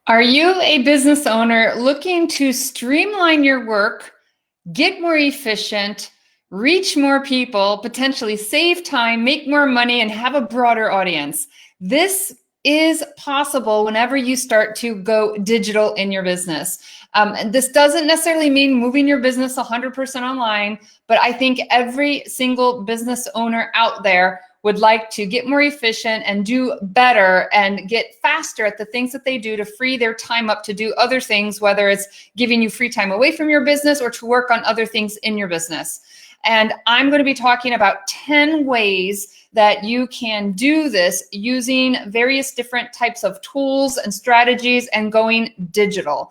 Are you a business owner looking to streamline your work, get more efficient, reach more people, potentially save time, make more money, and have a broader audience? This is possible whenever you start to go digital in your business. This doesn't necessarily mean moving your business 100% online, but I think every single business owner out there would like to get more efficient and do better and get faster at the things that they do to free their time up to do other things, whether it's giving you free time away from your business or to work on other things in your business. And I'm going to be talking about 10 ways that you can do this using various different types of tools and strategies and going digital.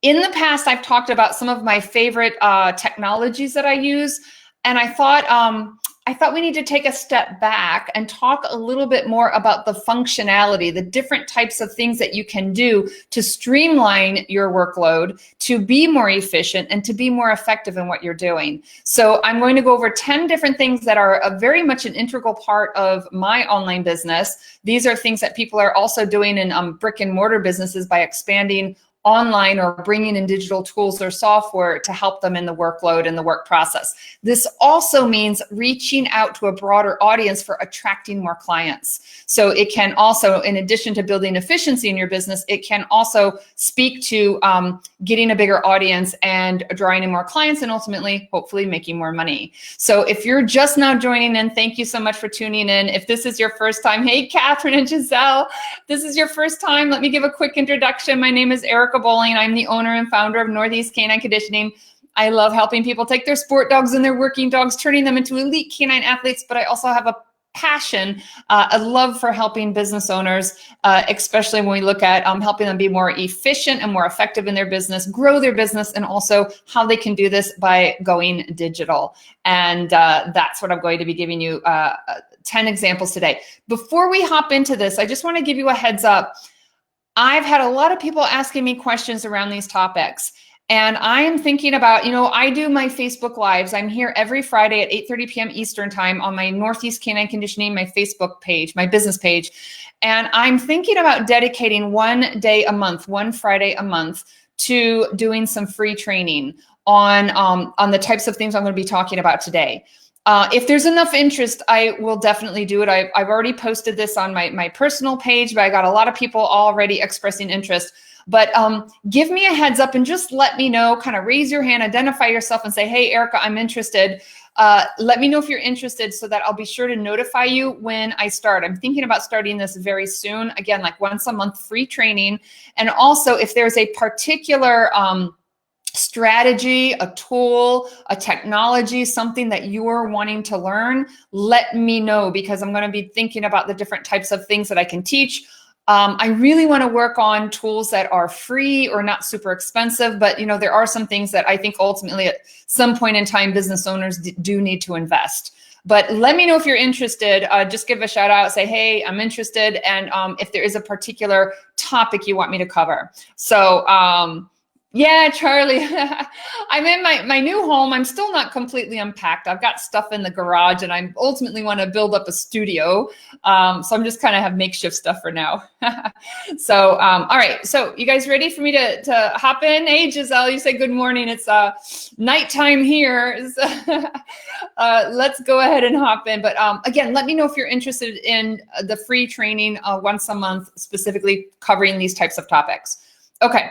In the past, I've talked about some of my favorite technologies that I use, and I thought we need to take a step back and talk a little bit more about the functionality, the different types of things that you can do to streamline your workload, to be more efficient, and to be more effective in what you're doing. So I'm going to go over 10 different things that are very much an integral part of my online business. These are things that people are also doing in brick and mortar businesses by expanding online or bringing in digital tools or software to help them in the workload and the work process. This also means reaching out to a broader audience for attracting more clients. So it can also, in addition to building efficiency in your business, it can also speak to getting a bigger audience and drawing in more clients and ultimately, hopefully, making more money. So if you're just now joining in, thank you so much for tuning in. If this is your first time, hey, Catherine and Giselle, this is your first time, let me give a quick introduction. My name is Erica Boling. I'm the owner and founder of Northeast Canine Conditioning. I love helping people take their sport dogs and their working dogs, turning them into elite canine athletes, but I also have a passion, a love for helping business owners, especially when we look at helping them be more efficient and more effective in their business, grow their business, and also how they can do this by going digital. And that's what I'm going to be giving you 10 examples today. Before we hop into this, I just want to give you a heads up. I've had a lot of people asking me questions around these topics. And I am thinking about, I do my Facebook Lives. I'm here every Friday at 8:30 p.m. Eastern time on my Northeast Canine Conditioning, my Facebook page, my business page. And I'm thinking about dedicating one day a month, one Friday a month, to doing some free training on the types of things I'm going to be talking about today. If there's enough interest, I will definitely do it. I've already posted this on my personal page, but I got a lot of people already expressing interest. But give me a heads up and just let me know, kind of raise your hand, identify yourself and say, hey, Erica, I'm interested. Let me know if you're interested so that I'll be sure to notify you when I start. I'm thinking about starting this very soon. Again, like once a month free training. And also if there's a particular strategy, a tool, a technology, something that you're wanting to learn, let me know, because I'm going to be thinking about the different types of things that I can teach. I really want to work on tools that are free or not super expensive, but there are some things that I think ultimately at some point in time, business owners do need to invest. But let me know if you're interested. Just give a shout out, say, hey, I'm interested. And if there is a particular topic you want me to cover. So, yeah, Charlie, I'm in my new home. I'm still not completely unpacked. I've got stuff in the garage and I ultimately want to build up a studio. So I'm just kind of have makeshift stuff for now. So, all right. So you guys ready for me to hop in? Hey, Giselle, you say good morning. It's nighttime here. Let's go ahead and hop in. But again, let me know if you're interested in the free training once a month, specifically covering these types of topics. Okay.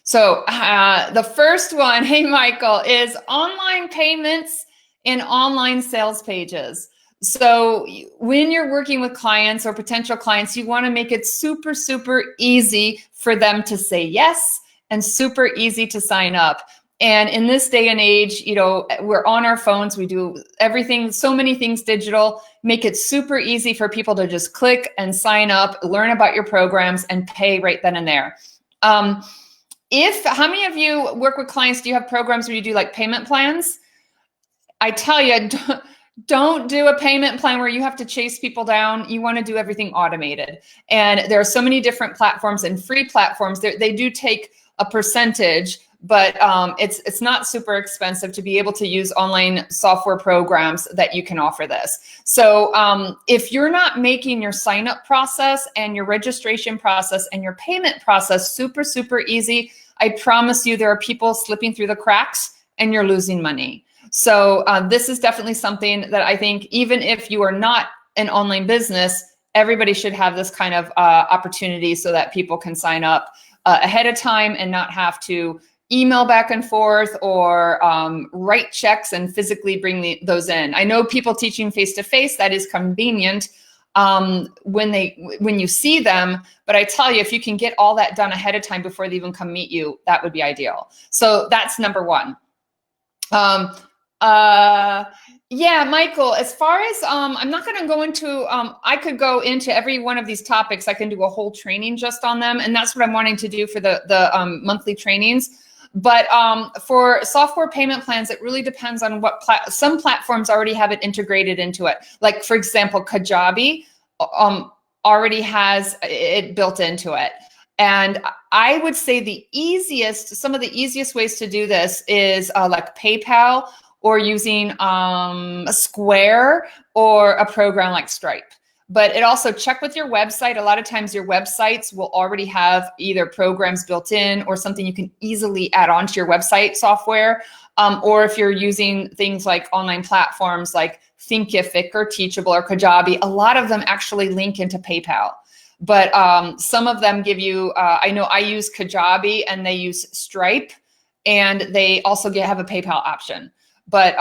So the first one, hey, Michael, is online payments and online sales pages. So when you're working with clients or potential clients, you want to make it super, super easy for them to say yes and super easy to sign up. And in this day and age, we're on our phones. We do everything, so many things digital. Make it super easy for people to just click and sign up, learn about your programs, and pay right then and there. How many of you work with clients? Do you have programs where you do like payment plans? I tell you, don't do a payment plan where you have to chase people down. You want to do everything automated. And there are so many different platforms and free platforms. They do take a percentage, but it's not super expensive to be able to use online software programs that you can offer this. So if you're not making your sign up process and your registration process and your payment process super, super easy, I promise you there are people slipping through the cracks and you're losing money. So this is definitely something that I think, even if you are not an online business, everybody should have this kind of opportunity so that people can sign up ahead of time and not have to email back and forth or write checks and physically bring those in. I know people teaching face-to-face, that is convenient when you see them, but I tell you, if you can get all that done ahead of time before they even come meet you, that would be ideal. So that's number one. Yeah, Michael, as far as, I'm not going to go into, I could go into every one of these topics. I can do a whole training just on them. And that's what I'm wanting to do for the monthly trainings. But for software payment plans, it really depends on what some platforms already have it integrated into it. Like, for example, Kajabi already has it built into it. And I would say some of the easiest ways to do this is like PayPal, or using Square, or a program like Stripe. But it also, check with your website. A lot of times your websites will already have either programs built in or something you can easily add on to your website software. Or if you're using things like online platforms like Thinkific or Teachable or Kajabi, a lot of them actually link into PayPal. But some of them give you, I know I use Kajabi and they use Stripe, and they also have a PayPal option. But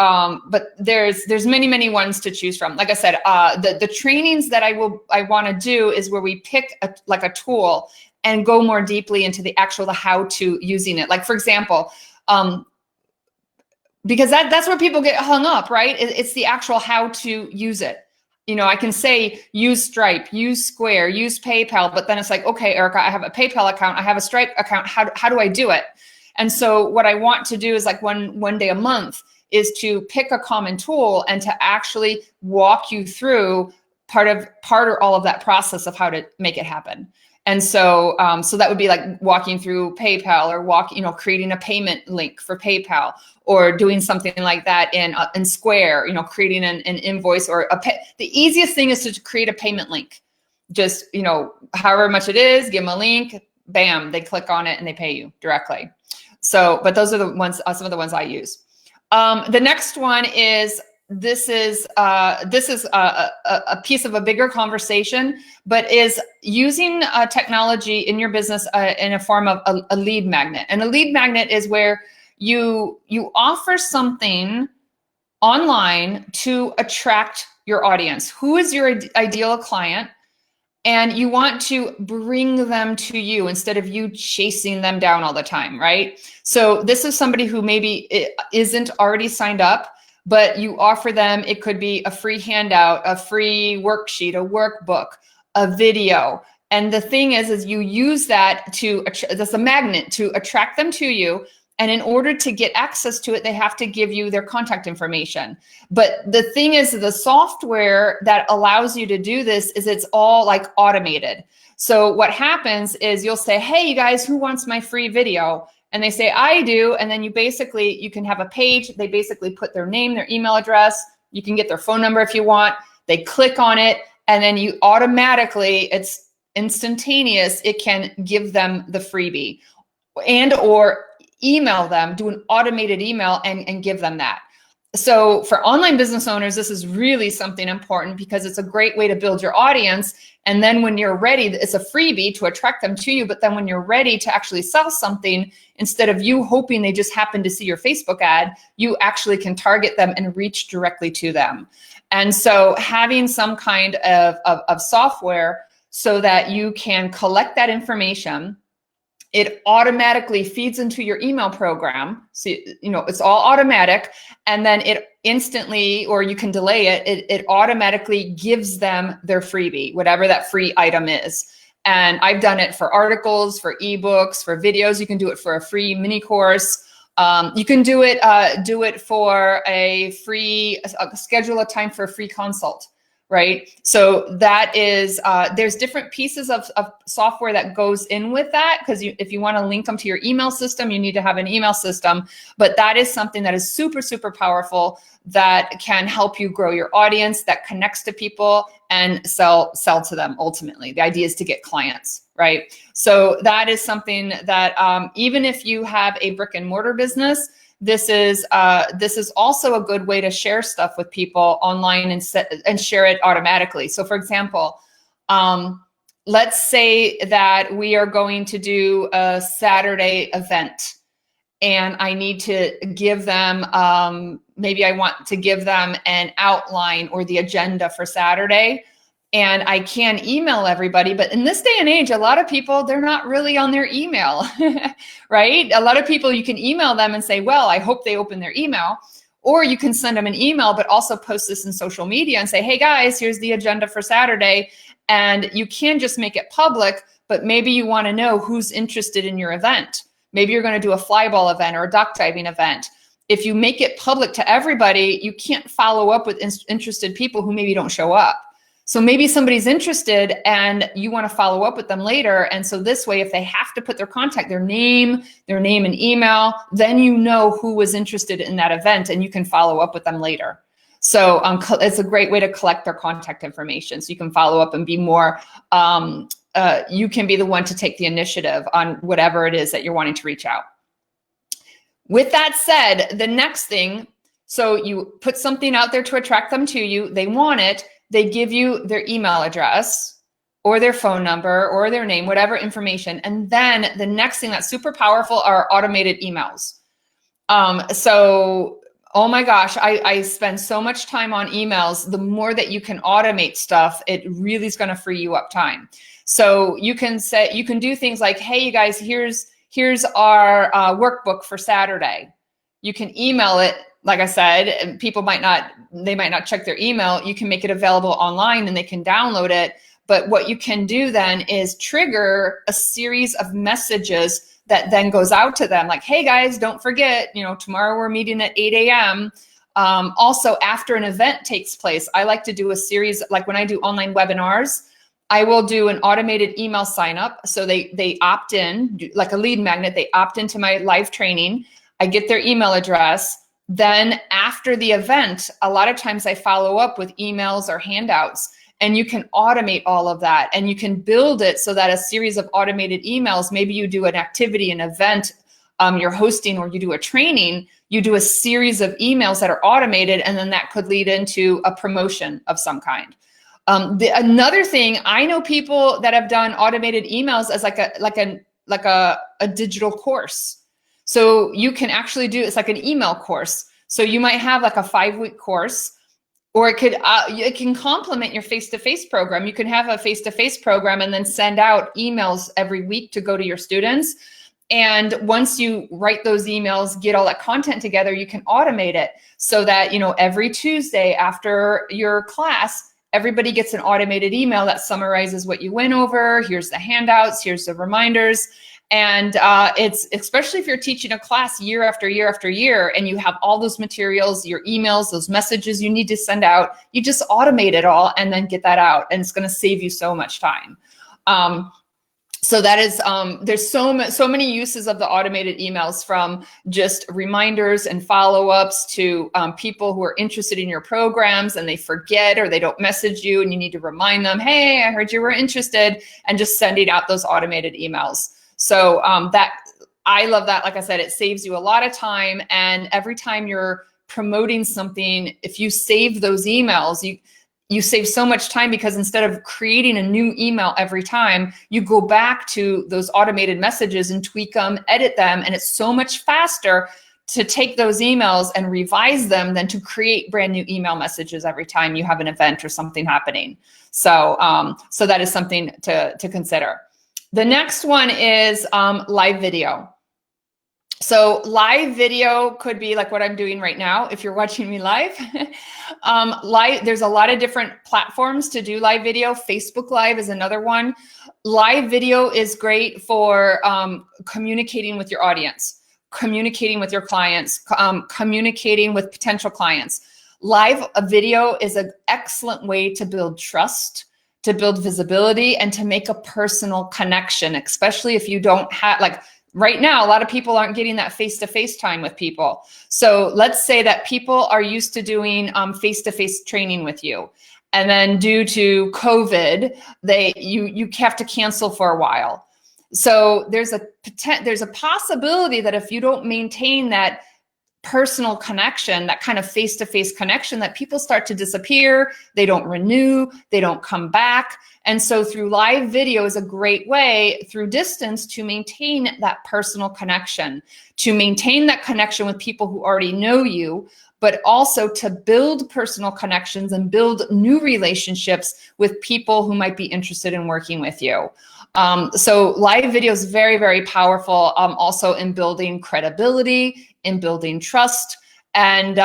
there's many ones to choose from. Like I said, the trainings that I want to do is where we pick a tool and go more deeply into the how to using it. Like, for example, because that's where people get hung up, right? It's the actual how to use it. You know, I can say use Stripe, use Square, use PayPal, but then it's like, okay, Erica, I have a PayPal account, I have a Stripe account. How do I do it? And so what I want to do is like one day a month is to pick a common tool and to actually walk you through part or all of that process of how to make it happen. And so, so that would be like walking through PayPal, or creating a payment link for PayPal, or doing something like that in Square, creating an invoice or the easiest thing is to create a payment link. Just, however much it is, give them a link, bam, they click on it and they pay you directly. So, but those are the ones, some of the ones I use. The next one is, this is a piece of a bigger conversation, but is using technology in your business in a form of a lead magnet. And a lead magnet is where you offer something online to attract your audience. Who is your ideal client? And you want to bring them to you instead of you chasing them down all the time, right? So this is somebody who maybe isn't already signed up, but you offer them, it could be a free handout, a free worksheet, a workbook, a video. And the thing is you use that that's a magnet to attract them to you. And in order to get access to it, they have to give you their contact information. But the thing is, the software that allows you to do this is it's all like automated. So what happens is you'll say, hey, you guys, who wants my free video? And they say, I do. And then you can have a page. They basically put their name, their email address. You can get their phone number if you want. They click on it. And then you automatically, it's instantaneous. It can give them the freebie or email them, do an automated email and give them that. So for online business owners, this is really something important because it's a great way to build your audience. And then when you're ready, it's a freebie to attract them to you. But then when you're ready to actually sell something, instead of you hoping they just happen to see your Facebook ad, you actually can target them and reach directly to them. And so having some kind of software so that you can collect that information, it automatically feeds into your email program. So, it's all automatic. And then it instantly, or you can delay it, it automatically gives them their freebie, whatever that free item is. And I've done it for articles, for ebooks, for videos. You can do it for a free mini course. You can do it for a free, schedule a time for a free consult right? So that is, there's different pieces of software that goes in with that, because if you want to link them to your email system, you need to have an email system. But that is something that is super, super powerful that can help you grow your audience, that connects to people and sell to them ultimately. The idea is to get clients, right? So that is something that even if you have a brick and mortar business, this is also a good way to share stuff with people online and share it automatically. So for example, let's say that we are going to do a Saturday event, and I need to give them, maybe I want to give them an outline or the agenda for Saturday. And I can email everybody, but in this day and age, a lot of people, they're not really on their email, right? A lot of people, you can email them and say, well, I hope they open their email. Or you can send them an email, but also post this in social media and say, hey guys, here's the agenda for Saturday. And you can just make it public, but maybe you want to know who's interested in your event. Maybe you're going to do a flyball event or a duck diving event. If you make it public to everybody, you can't follow up with interested people who maybe don't show up. So maybe somebody's interested and you want to follow up with them later. And so this way, if they have to put their contact, their name and email, then you know who was interested in that event and you can follow up with them later. So it's a great way to collect their contact information. So you can follow up and be more, you can be the one to take the initiative on whatever it is that you're wanting to reach out. With that said, the next thing, so you put something out there to attract them to you, they want it, they give you their email address or their phone number or their name, whatever information. And then the next thing that's super powerful are automated emails. So, oh my gosh, I spend so much time on emails. The more that you can automate stuff, it really is going to free you up time. So you can do things like, hey, you guys, here's our workbook for Saturday. You can email it. Like I said, and people might not check their email. You can make it available online and they can download it. But what you can do then is trigger a series of messages that then goes out to them. Like, hey guys, don't forget, tomorrow we're meeting at 8 a.m. Also, after an event takes place, I like to do a series, like when I do online webinars, I will do an automated email sign up. So they opt in, like a lead magnet, they opt into my live training. I get their email address. Then after the event, a lot of times I follow up with emails or handouts, and you can automate all of that and you can build it so that a series of automated emails, maybe you do an activity, an event you're hosting, or you do a training, you do a series of emails that are automated, and then that could lead into a promotion of some kind. Another thing, I know people that have done automated emails as like a digital course. So you can actually do, it's like an email course. So you might have like a 5-week course, or it can complement your face-to-face program. You can have a face-to-face program and then send out emails every week to go to your students. And once you write those emails, get all that content together, you can automate it so that, every Tuesday after your class, everybody gets an automated email that summarizes what you went over. Here's the handouts, here's the reminders. And it's, especially if you're teaching a class year after year after year, and you have all those materials, your emails, those messages you need to send out, you just automate it all and then get that out. And it's going to save you so much time. So that is, there's so many uses of the automated emails, from just reminders and follow-ups to people who are interested in your programs and they forget or they don't message you and you need to remind them, hey, I heard you were interested, and just sending out those automated emails. So I love that. Like I said, it saves you a lot of time. And every time you're promoting something, if you save those emails, you save so much time, because instead of creating a new email every time, you go back to those automated messages and tweak them, edit them. And it's so much faster to take those emails and revise them than to create brand new email messages every time you have an event or something happening. So that is something to consider. The next one is live video. So live video could be like what I'm doing right now, if you're watching me live. There's a lot of different platforms to do live video. Facebook Live is another one. Live video is great for communicating with your audience, communicating with your clients, communicating with potential clients. Live video is an excellent way to build trust, to build visibility, and to make a personal connection, especially if you don't have, like right now, a lot of people aren't getting that face-to-face time with people. So let's say that people are used to doing face-to-face training with you. And then due to COVID, you have to cancel for a while. So there's a possibility that if you don't maintain that personal connection, that kind of face-to-face connection, that people start to disappear, they don't renew, they don't come back. And so through live video is a great way through distance to maintain that personal connection, to maintain that connection with people who already know you, but also to build personal connections and build new relationships with people who might be interested in working with you. So live video is very, very powerful also in building credibility, in building trust, and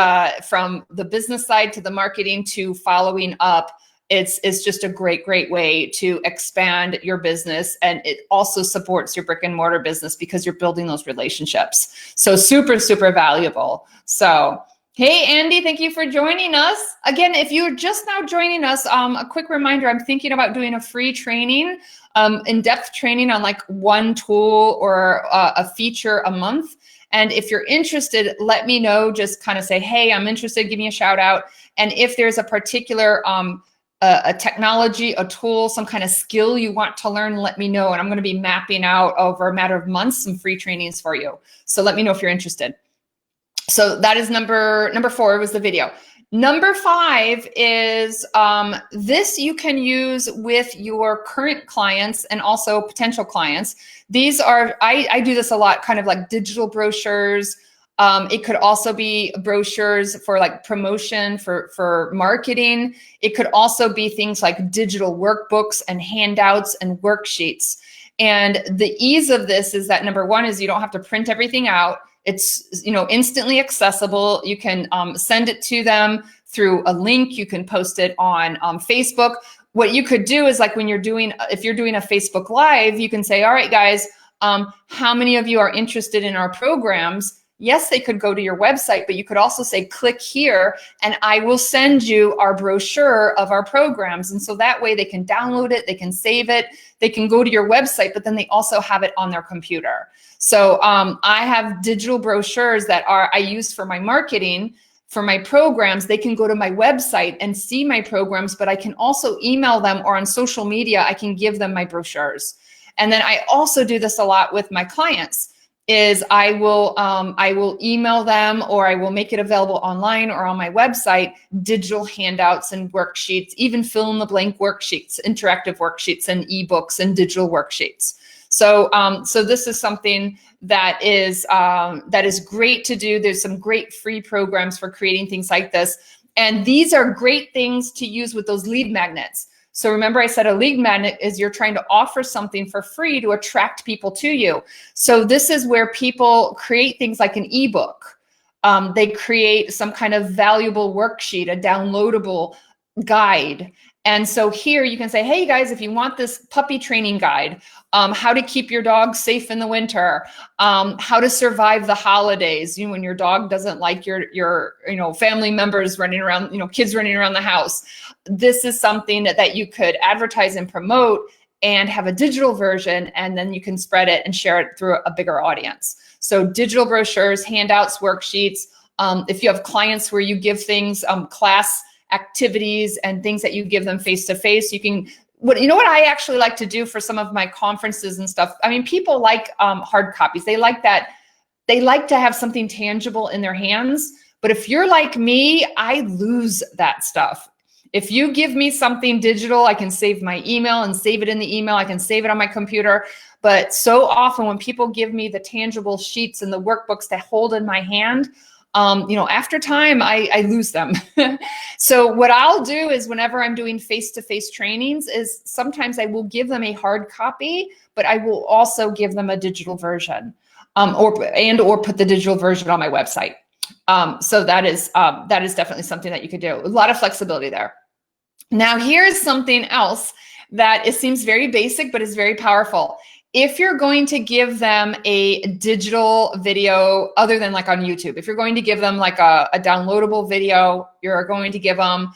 from the business side to the marketing to following up, it's just a great, great way to expand your business. And it also supports your brick and mortar business because you're building those relationships. So super, super valuable. So hey, Andy, thank you for joining us. Again, if you're just now joining us, a quick reminder, I'm thinking about doing a free training, in-depth training on like one tool or a feature a month. And if you're interested, let me know. Just kind of say, hey, I'm interested, give me a shout out. And if there's a particular a technology, a tool, some kind of skill you want to learn, let me know. And I'm going to be mapping out over a matter of months some free trainings for you. So let me know if you're interested. So that is number 4 was the video. Number 5 is this you can use with your current clients and also potential clients. These are, I do this a lot, kind of like digital brochures. It could also be brochures for like promotion, for marketing. It could also be things like digital workbooks and handouts and worksheets. And the ease of this is that number 1 is you don't have to print everything out. It's, you know, instantly accessible. You can send it to them through a link. You can post it on Facebook. What you could do is like when if you're doing a Facebook Live, you can say, all right, guys, how many of you are interested in our programs? Yes, they could go to your website, but you could also say, click here and I will send you our brochure of our programs. And so that way they can download it, they can save it, they can go to your website, but then they also have it on their computer. So I have digital brochures that I use for my marketing, for my programs. They can go to my website and see my programs, but I can also email them, or on social media, I can give them my brochures. And then I also do this a lot with my clients. Is I will email them, or I will make it available online or on my website, digital handouts and worksheets, even fill in the blank worksheets, interactive worksheets and ebooks and digital worksheets. So so this is something that is great to do. There's some great free programs for creating things like this. And these are great things to use with those lead magnets. So remember I said a lead magnet is you're trying to offer something for free to attract people to you. So this is where people create things like an ebook. They create some kind of valuable worksheet, a downloadable guide. And so here you can say, hey guys, if you want this puppy training guide, how to keep your dog safe in the winter, how to survive the holidays, you know, when your dog doesn't like your family members running around, kids running around the house. This is something that you could advertise and promote and have a digital version, and then you can spread it and share it through a bigger audience. So digital brochures, handouts, worksheets. If you have clients where you give things, class activities and things that you give them face-to-face, you can, what I actually like to do for some of my conferences and stuff. I mean, people like hard copies. They like to have something tangible in their hands. But if you're like me, I lose that stuff. If you give me something digital, I can save my email and save it in the email. I can save it on my computer. But so often when people give me the tangible sheets and the workbooks to hold in my hand, after time, I lose them. So what I'll do is whenever I'm doing face-to-face trainings is sometimes I will give them a hard copy, but I will also give them a digital version, or put the digital version on my website. So that is definitely something that you could do. A lot of flexibility there. Now here's something else that it seems very basic, but is very powerful. if you're going to give them a digital video other than like on YouTube, if you're going to give them like a downloadable video, you're going to give them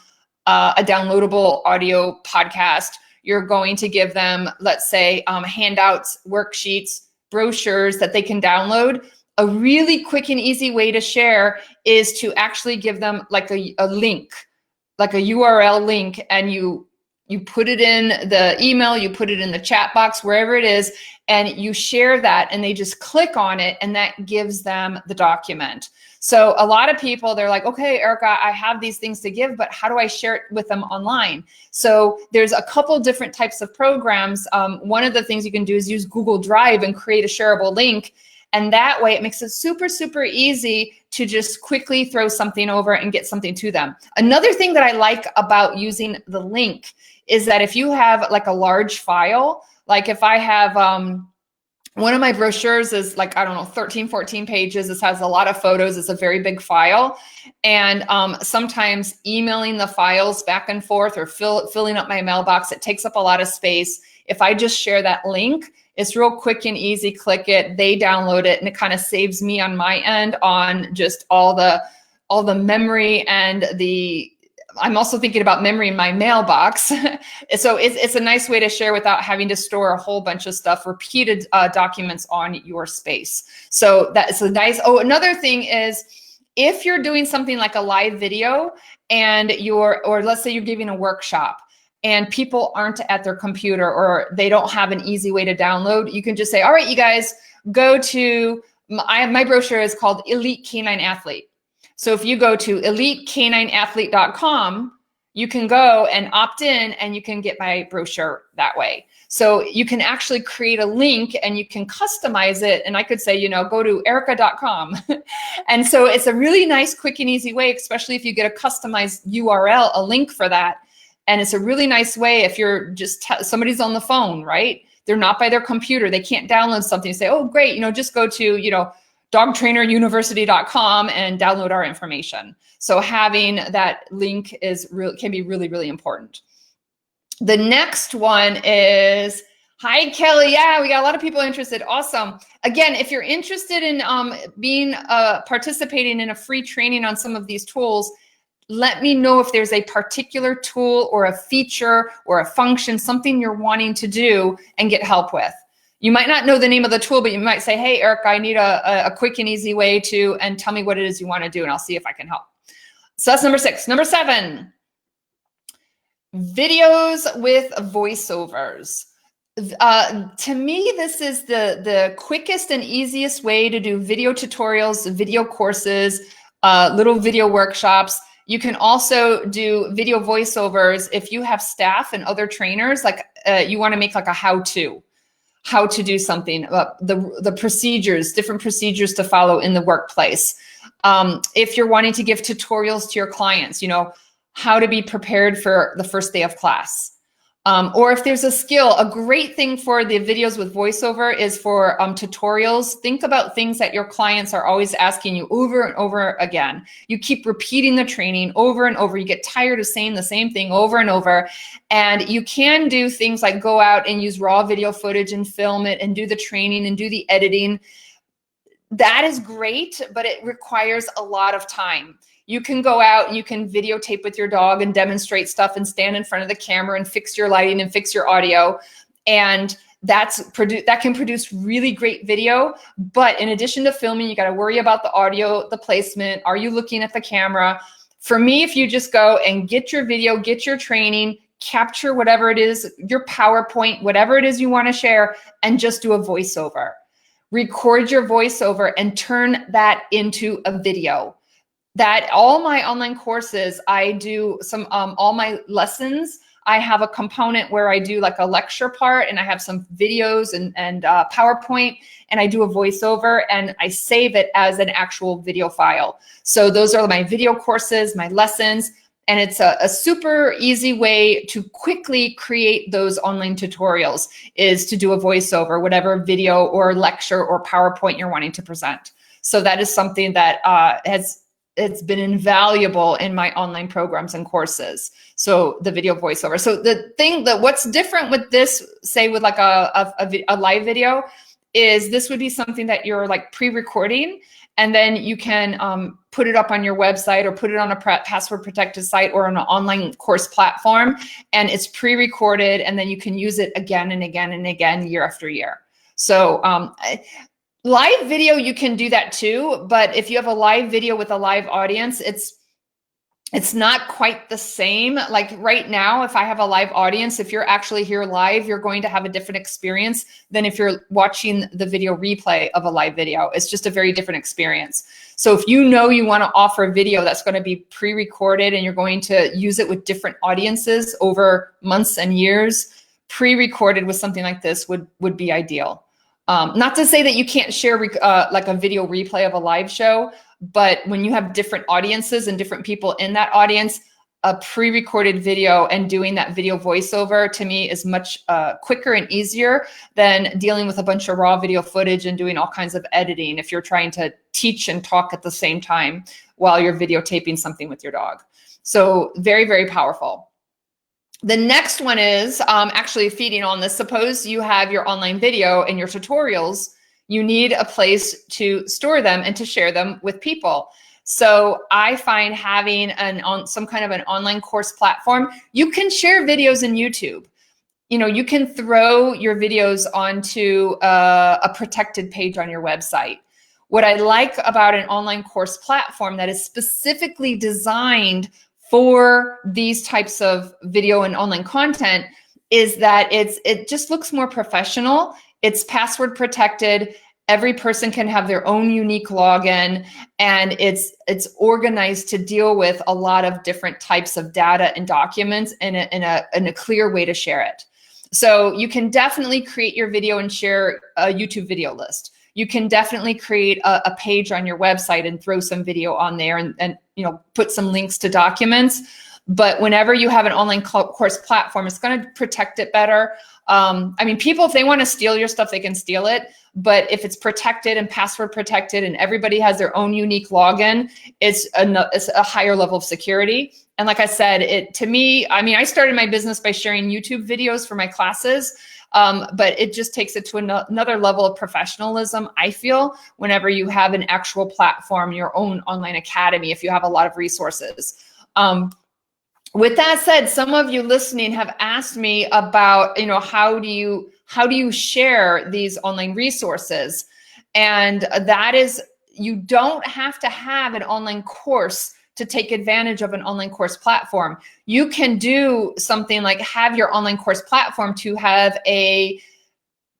a downloadable audio podcast, you're going to give them, let's say, handouts, worksheets, brochures that they can download. A really quick and easy way to share is to actually give them like a link, like a URL link, and you put it in the email, you put it in the chat box, wherever it is, and you share that, and they just click on it, and that gives them the document. So a lot of people, they're like, okay, Erica, I have these things to give, but how do I share it with them online? So there's a couple different types of programs. One of the things you can do is use Google Drive and create a shareable link. And that way it makes it super, super easy to just quickly throw something over and get something to them. Another thing that I like about using the link is that if you have like a large file, like if I have, one of my brochures is like, I don't know, 13, 14 pages. This has a lot of photos. It's a very big file. And sometimes emailing the files back and forth or filling up my mailbox, it takes up a lot of space. If I just share that link, it's real quick and easy. Click it, they download it, and it kind of saves me on my end on just all the memory and I'm also thinking about memory in my mailbox. So it's a nice way to share without having to store a whole bunch of stuff, repeated documents on your space. So that's a nice, another thing is if you're doing something like a live video and or let's say you're giving a workshop and people aren't at their computer or they don't have an easy way to download, you can just say, all right, you guys, go to, my brochure is called Elite Canine Athlete. So if you go to elitecanineathlete.com, you can go and opt in and you can get my brochure that way. So you can actually create a link and you can customize it. And I could say, go to erica.com. And so it's a really nice, quick and easy way, especially if you get a customized URL, a link for that. And it's a really nice way if you're just, somebody's on the phone, right? They're not by their computer. They can't download something and say, oh, great, just go to, dogtraineruniversity.com and download our information. So having that link can be really, really important. The next one is, hi, Kelly. Yeah, we got a lot of people interested. Awesome. Again, if you're interested in participating in a free training on some of these tools, let me know if there's a particular tool or a feature or a function, something you're wanting to do and get help with. You might not know the name of the tool, but you might say, hey, Erica, I need a quick and easy way to, and tell me what it is you want to do, and I'll see if I can help. So that's number 6. Number 7, videos with voiceovers. To me, this is the quickest and easiest way to do video tutorials, video courses, little video workshops. You can also do video voiceovers if you have staff and other trainers, like you want to make like a how to do something, the procedures, different procedures to follow in the workplace. If you're wanting to give tutorials to your clients, how to be prepared for the first day of class. Or if there's a skill, a great thing for the videos with voiceover is for tutorials. Think about things that your clients are always asking you over and over again. You keep repeating the training over and over. You get tired of saying the same thing over and over. And you can do things like go out and use raw video footage and film it and do the training and do the editing. That is great, but it requires a lot of time. You can go out and you can videotape with your dog and demonstrate stuff and stand in front of the camera and fix your lighting and fix your audio. And that can produce really great video. But in addition to filming, you got to worry about the audio, the placement. Are you looking at the camera? For me, if you just go and get your video, get your training, capture whatever it is, your PowerPoint, whatever it is you want to share, and just do a voiceover. Record your voiceover and turn that into a video. That all my online courses, I do some, all my lessons, I have a component where I do like a lecture part and I have some videos and PowerPoint, and I do a voiceover and I save it as an actual video file. So those are my video courses, my lessons, and it's a super easy way to quickly create those online tutorials is to do a voiceover, whatever video or lecture or PowerPoint you're wanting to present. So that is something that has it's been invaluable in my online programs and courses. So the video voiceover. So the thing that what's different with this, say with like a live video, is this would be something that you're like pre-recording, and then you can put it up on your website or put it on a password protected site or on an online course platform, and it's pre-recorded, and then you can use it again and again and again, year after year. So live video, you can do that too, but if you have a live video with a live audience, it's not quite the same. Like right now, if I have a live audience, if you're actually here live, you're going to have a different experience than if you're watching the video replay of a live video. It's just a very different experience. So if you know you want to offer a video that's going to be pre-recorded and you're going to use it with different audiences over months and years, pre-recorded with something like this would be ideal. Not to say that you can't share like a video replay of a live show, but when you have different audiences and different people in that audience, a pre-recorded video and doing that video voiceover to me is much quicker and easier than dealing with a bunch of raw video footage and doing all kinds of editing if you're trying to teach and talk at the same time while you're videotaping something with your dog. So very, very powerful. The next one is actually feeding on this. Suppose you have your online video and your tutorials. You need a place to store them and to share them with people. So I find having some kind of an online course platform, you can share videos in YouTube. You know, you can throw your videos onto a protected page on your website. What I like about an online course platform that is specifically designed for these types of video and online content is that it just looks more professional. It's password protected. Every person can have their own unique login, and it's organized to deal with a lot of different types of data and documents in a clear way to share it. So you can definitely create your video and share a YouTube video list. You can definitely create a page on your website and throw some video on there and you know, put some links to documents. But whenever you have an online course platform, it's going to protect it better. I mean, people, if they want to steal your stuff, they can steal it. But if it's protected and password protected and everybody has their own unique login, it's a higher level of security. And like I said, to me, I mean, I started my business by sharing YouTube videos for my classes. But it just takes it to another level of professionalism, I feel, whenever you have an actual platform, your own online academy, if you have a lot of resources. With that said, some of you listening have asked me about, you know, how do you share these online resources? And that is, you don't have to have an online course to take advantage of an online course platform. You can do something like have your online course platform to have a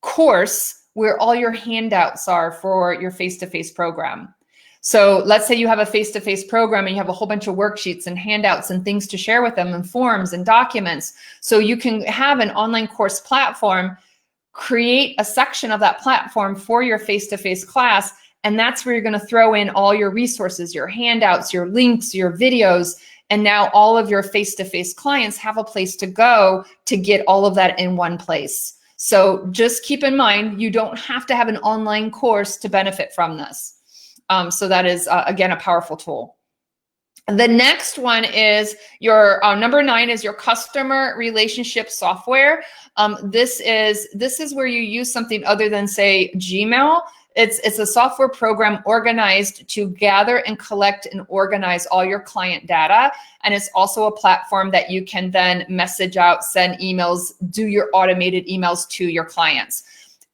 course where all your handouts are for your face-to-face program. So let's say you have a face-to-face program and you have a whole bunch of worksheets and handouts and things to share with them and forms and documents. So you can have an online course platform, create a section of that platform for your face-to-face class, and that's where you're going to throw in all your resources, your handouts, your links, your videos. And now all of your face-to-face clients have a place to go to get all of that in one place. So just keep in mind, you don't have to have an online course to benefit from this. So that is, again, a powerful tool. The next one is your number 9 is your customer relationship software. This is where you use something other than, say, Gmail. It's a software program organized to gather and collect and organize all your client data. And it's also a platform that you can then message out, send emails, do your automated emails to your clients.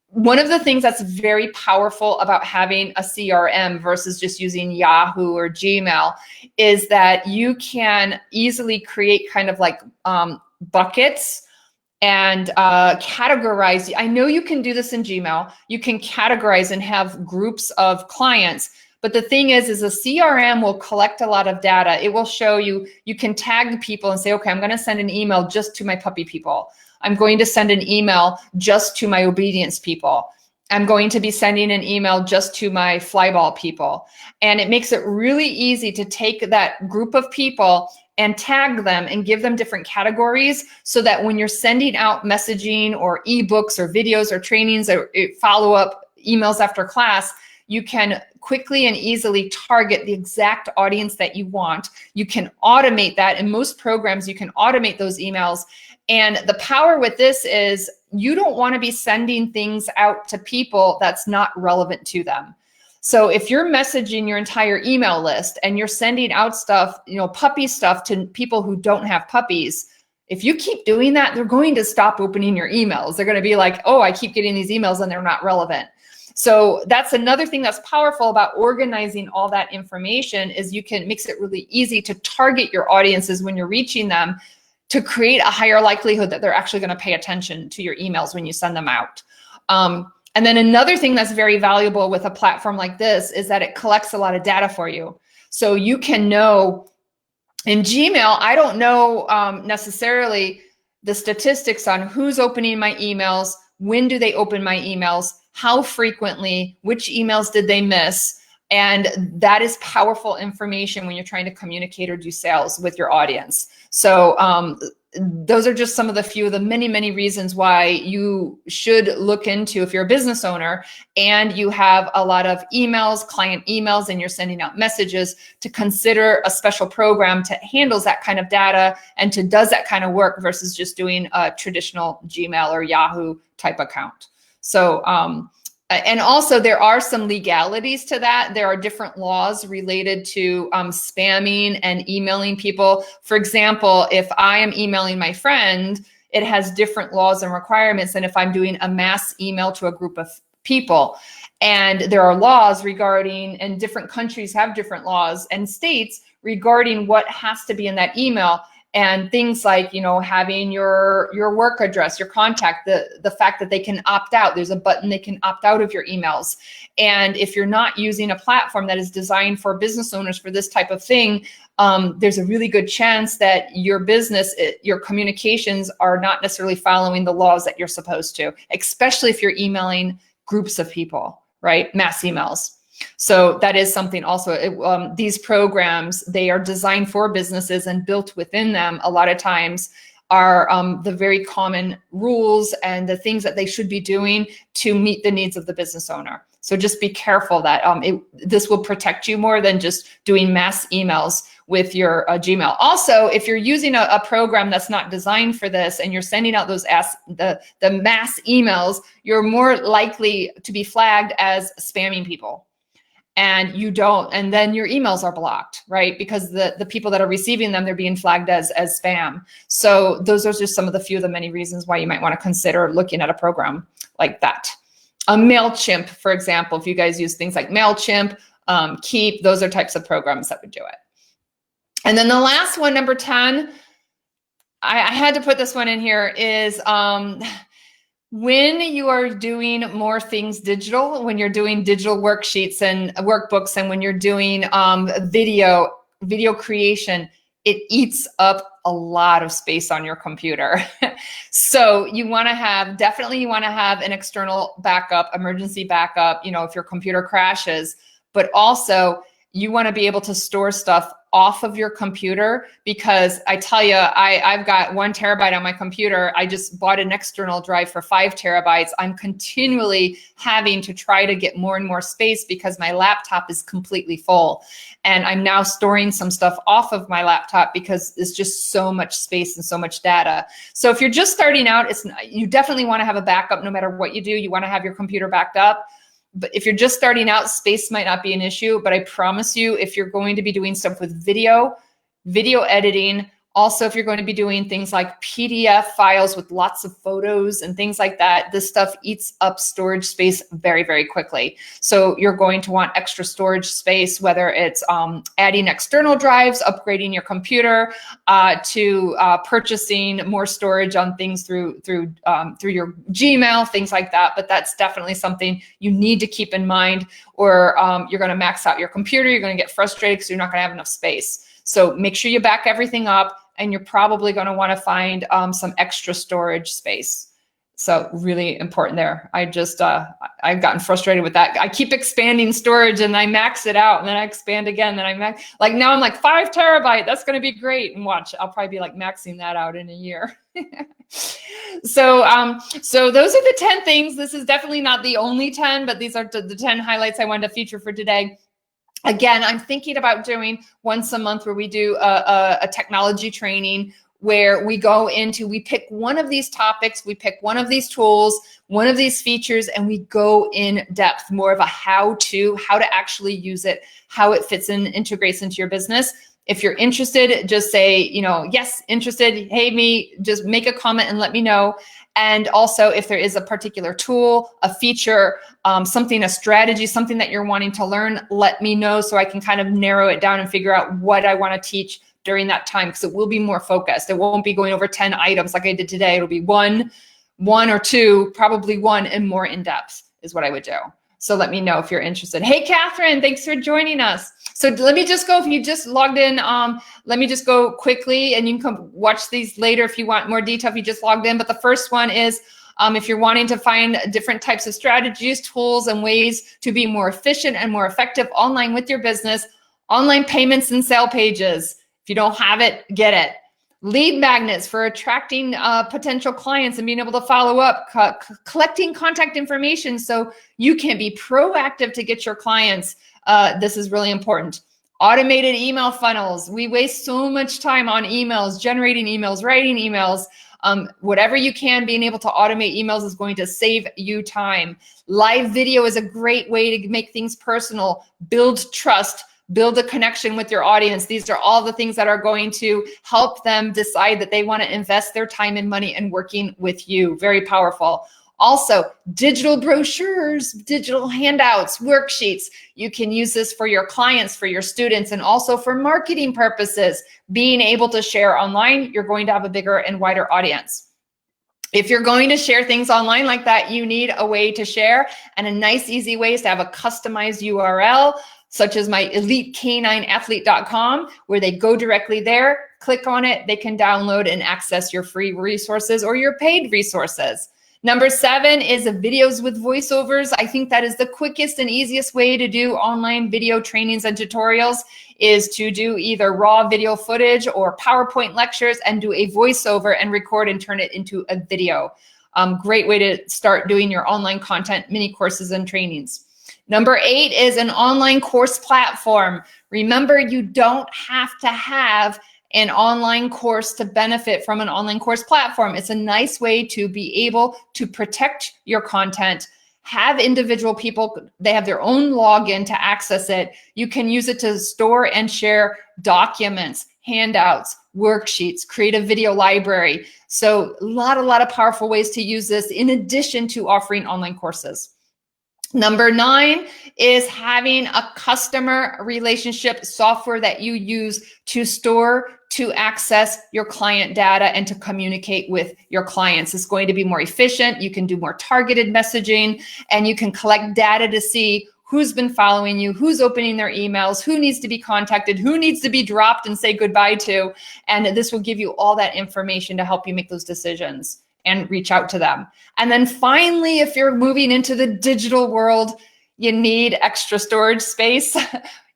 One of the things that's very powerful about having a CRM versus just using Yahoo or Gmail is that you can easily create kind of like buckets and categorize. I know you can do this in Gmail. You can categorize and have groups of clients. But the thing is a CRM will collect a lot of data. It will show you, you can tag people and say, okay, I'm going to send an email just to my puppy people. I'm going to send an email just to my obedience people. I'm going to be sending an email just to my flyball people. And it makes it really easy to take that group of people and tag them and give them different categories so that when you're sending out messaging or ebooks or videos or trainings or follow-up emails after class, you can quickly and easily target the exact audience that you want. You can automate that. In most programs, you can automate those emails. And the power with this is you don't want to be sending things out to people that's not relevant to them. So if you're messaging your entire email list and you're sending out stuff, puppy stuff to people who don't have puppies, if you keep doing that, they're going to stop opening your emails. They're going to be like, oh, I keep getting these emails and they're not relevant. So that's another thing that's powerful about organizing all that information is makes it really easy to target your audiences when you're reaching them to create a higher likelihood that they're actually going to pay attention to your emails when you send them out. And then another thing that's very valuable with a platform like this is that it collects a lot of data for you. So you can know in Gmail, I don't know necessarily the statistics on who's opening my emails, when do they open my emails, how frequently, which emails did they miss. And that is powerful information when you're trying to communicate or do sales with your audience. So those are just some of the few of the many, many reasons why you should look into, if you're a business owner and you have a lot of emails, client emails, and you're sending out messages, to consider a special program to handles that kind of data and does that kind of work versus just doing a traditional Gmail or Yahoo type account. So, and also there are some legalities to that. There are different laws related to spamming and emailing people. For example, if I am emailing my friend, it has different laws and requirements than if I'm doing a mass email to a group of people. And there are laws regarding, and different countries have different laws and states regarding what has to be in that email. And things like, having your work address, your contact, the fact that they can opt out. There's a button they can opt out of your emails. And if you're not using a platform that is designed for business owners for this type of thing, there's a really good chance that your business, your communications are not necessarily following the laws that you're supposed to, especially if you're emailing groups of people, right? Mass emails. So that is something also, these programs, they are designed for businesses, and built within them a lot of times are the very common rules and the things that they should be doing to meet the needs of the business owner. So just be careful that this will protect you more than just doing mass emails with your Gmail. Also, if you're using a program that's not designed for this and you're sending out those the mass emails, you're more likely to be flagged as spamming people. And you don't, and then your emails are blocked, right? Because the people that are receiving them, they're being flagged as spam. So those are just some of the few of the many reasons why you might want to consider looking at a program like that. A MailChimp, for example, if you guys use things like MailChimp, Keep, those are types of programs that would do it. And then the last one, number 10, I had to put this one in here, is when you are doing more things digital, when you're doing digital worksheets and workbooks, and when you're doing video creation, it eats up a lot of space on your computer. So you want to have, definitely you want to have an external backup, emergency backup, if your computer crashes, but also you want to be able to store stuff off of your computer, because I tell you, I've got 1 terabyte on my computer. I just bought an external drive for 5 terabytes. I'm continually having to try to get more and more space because my laptop is completely full. And I'm now storing some stuff off of my laptop because it's just so much space and so much data. So if you're just starting out, you definitely want to have a backup no matter what you do. You want to have your computer backed up. But if you're just starting out, space might not be an issue. But I promise you, if you're going to be doing stuff with video editing, also if you're going to be doing things like PDF files with lots of photos and things like that, this stuff eats up storage space very, very quickly. So you're going to want extra storage space, whether it's adding external drives, upgrading your computer, to purchasing more storage on things through your Gmail, things like that. But that's definitely something you need to keep in mind, or you're going to max out your computer. You're going to get frustrated because you're not going to have enough space. So make sure you back everything up, and you're probably going to want to find some extra storage space. So really important there. I've gotten frustrated with that. I keep expanding storage and I max it out and then I expand again. Then I max, like now I'm like 5 terabyte. That's going to be great. And watch, I'll probably be like maxing that out in a year. So those are the 10 things. This is definitely not the only 10, but these are the 10 highlights I wanted to feature for today. Again, I'm thinking about doing once a month where we do a technology training where we pick one of these topics, we pick one of these tools, one of these features, and we go in depth, more of a how to actually use it, how it fits in, integrates into your business. If you're interested, just say, yes, interested. Hey, me, just make a comment and let me know. And also if there is a particular tool, a feature, a strategy, something that you're wanting to learn, let me know so I can kind of narrow it down and figure out what I want to teach during that time, because it will be more focused. It won't be going over 10 items like I did today. It'll be one or two, probably one, and more in depth is what I would do. So let me know if you're interested. Hey, Catherine, thanks for joining us. So let me just go, if you just logged in, let me just go quickly and you can come watch these later if you want more detail if you just logged in. But the first one is if you're wanting to find different types of strategies, tools, and ways to be more efficient and more effective online with your business, online payments and sale pages. If you don't have it, get it. Lead magnets for attracting potential clients and being able to follow up, collecting contact information so you can be proactive to get your clients. This is really important. Automated email funnels. We waste so much time on emails, generating emails, writing emails. Whatever you can, being able to automate emails is going to save you time. Live video is a great way to make things personal, build trust, build a connection with your audience. These are all the things that are going to help them decide that they want to invest their time and money in working with you. Very powerful. Also, digital brochures, digital handouts, worksheets. You can use this for your clients, for your students, and also for marketing purposes. Being able to share online, you're going to have a bigger and wider audience. If you're going to share things online like that, you need a way to share, and a nice, easy way is to have a customized URL, such as my elitecanineathlete.com, where they go directly there, click on it, they can download and access your free resources or your paid resources. Number 7 is videos with voiceovers. I think that is the quickest and easiest way to do online video trainings and tutorials, is to do either raw video footage or PowerPoint lectures and do a voiceover and record and turn it into a video. Great way to start doing your online content, mini courses and trainings. Number 8 is an online course platform. Remember, you don't have to have an online course to benefit from an online course platform. It's a nice way to be able to protect your content, have individual people, they have their own login to access it. You can use it to store and share documents, handouts, worksheets, create a video library. So a lot of powerful ways to use this in addition to offering online courses. Number 9 is having a customer relationship software that you use to store, to access your client data and to communicate with your clients. It's going to be more efficient. You can do more targeted messaging, and you can collect data to see who's been following you, who's opening their emails, who needs to be contacted, who needs to be dropped and say goodbye to. And this will give you all that information to help you make those decisions and reach out to them. And then finally, if you're moving into the digital world, you need extra storage space.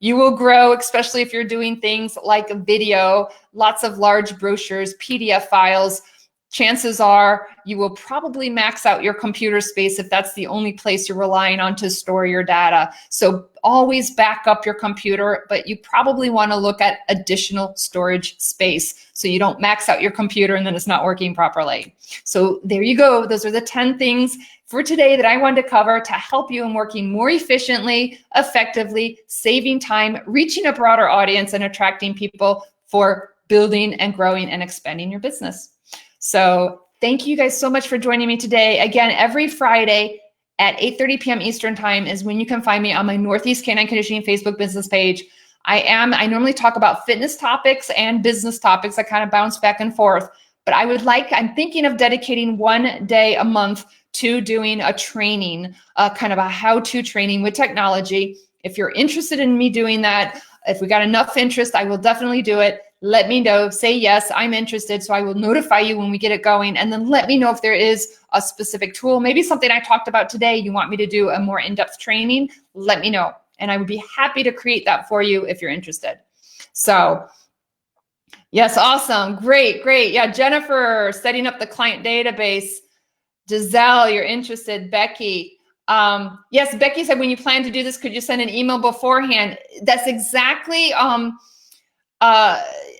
You will grow, especially if you're doing things like a video, lots of large brochures, PDF files. Chances are you will probably max out your computer space if that's the only place you're relying on to store your data. So always back up your computer, but you probably want to look at additional storage space so you don't max out your computer and then it's not working properly. So there you go. Those are the 10 things for today that I wanted to cover to help you in working more efficiently, effectively, saving time, reaching a broader audience, and attracting people for building and growing and expanding your business. So thank you guys so much for joining me today. Again, every Friday at 8:30 p.m. Eastern time is when you can find me on my Northeast Canine Conditioning Facebook business page. I normally talk about fitness topics and business topics. I kind of bounce back and forth, but I'm thinking of dedicating one day a month to doing a training, kind of a how-to training with technology. If you're interested in me doing that, If we got enough interest, I will definitely do it. Let me know, say yes, I'm interested. So I will notify you when we get it going. And then let me know if there is a specific tool, maybe something I talked about today, you want me to do a more in-depth training, let me know. And I would be happy to create that for you if you're interested. So yes, awesome, great. Yeah, Jennifer, setting up the client database. Giselle, you're interested. Becky, yes, Becky said, when you plan to do this, could you send an email beforehand? That's exactly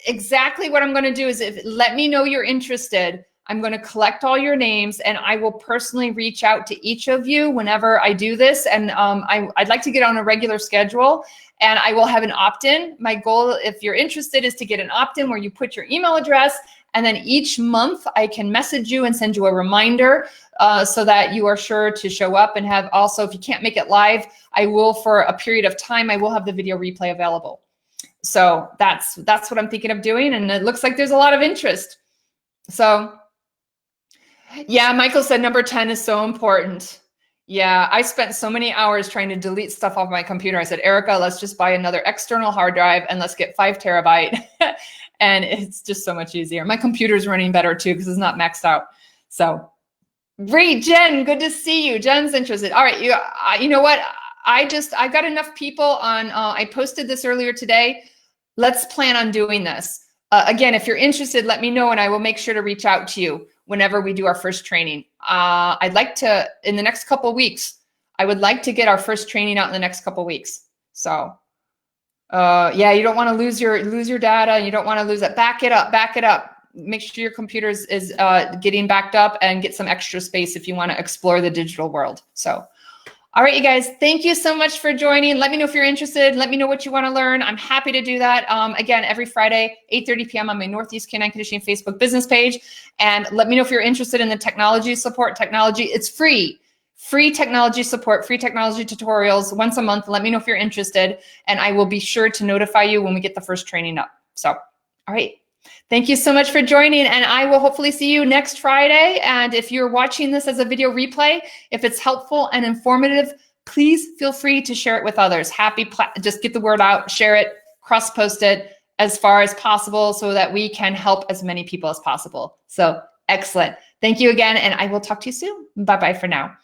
exactly what I'm going to do. Is let me know you're interested. I'm going to collect all your names, and I will personally reach out to each of you whenever I do this. And I'd like to get on a regular schedule, and I will have an opt-in. My goal, if you're interested, is to get an opt-in where you put your email address, and then each month I can message you and send you a reminder so that you are sure to show up. And have also, if you can't make it live, I will, for a period of time, I will have the video replay available. So that's what I'm thinking of doing. And it looks like there's a lot of interest. So yeah, Michael said number 10 is so important. Yeah, I spent so many hours trying to delete stuff off my computer. I said, Erica, let's just buy another external hard drive and let's get 5 terabyte. And it's just so much easier. My computer's running better too because it's not maxed out. So great, Jen, good to see you. Jen's interested. All right, you know what? I got enough people on, I posted this earlier today. Let's plan on doing this. Again, if you're interested, let me know and I will make sure to reach out to you whenever we do our first training. I'd like to, in the next couple of weeks, I would like to get our first training out in the next couple of weeks. So yeah, you don't want to lose your data. You don't want to lose it. Back it up. Make sure your computer is getting backed up, and get some extra space if you want to explore the digital world. So, all right, you guys, thank you so much for joining. Let me know if you're interested. Let me know what you want to learn. I'm happy to do that. Again, every Friday, 8:30 p.m. on my Northeast Canine Conditioning Facebook business page. And let me know if you're interested in the technology support. Technology, it's free. Free technology support, free technology tutorials once a month. Let me know if you're interested, and I will be sure to notify you when we get the first training up. So, all right. Thank you so much for joining, and I will hopefully see you next Friday. And if you're watching this as a video replay, if it's helpful and informative, please feel free to share it with others. Just get the word out, share it, cross-post it as far as possible so that we can help as many people as possible. So excellent. Thank you again, and I will talk to you soon. Bye-bye for now.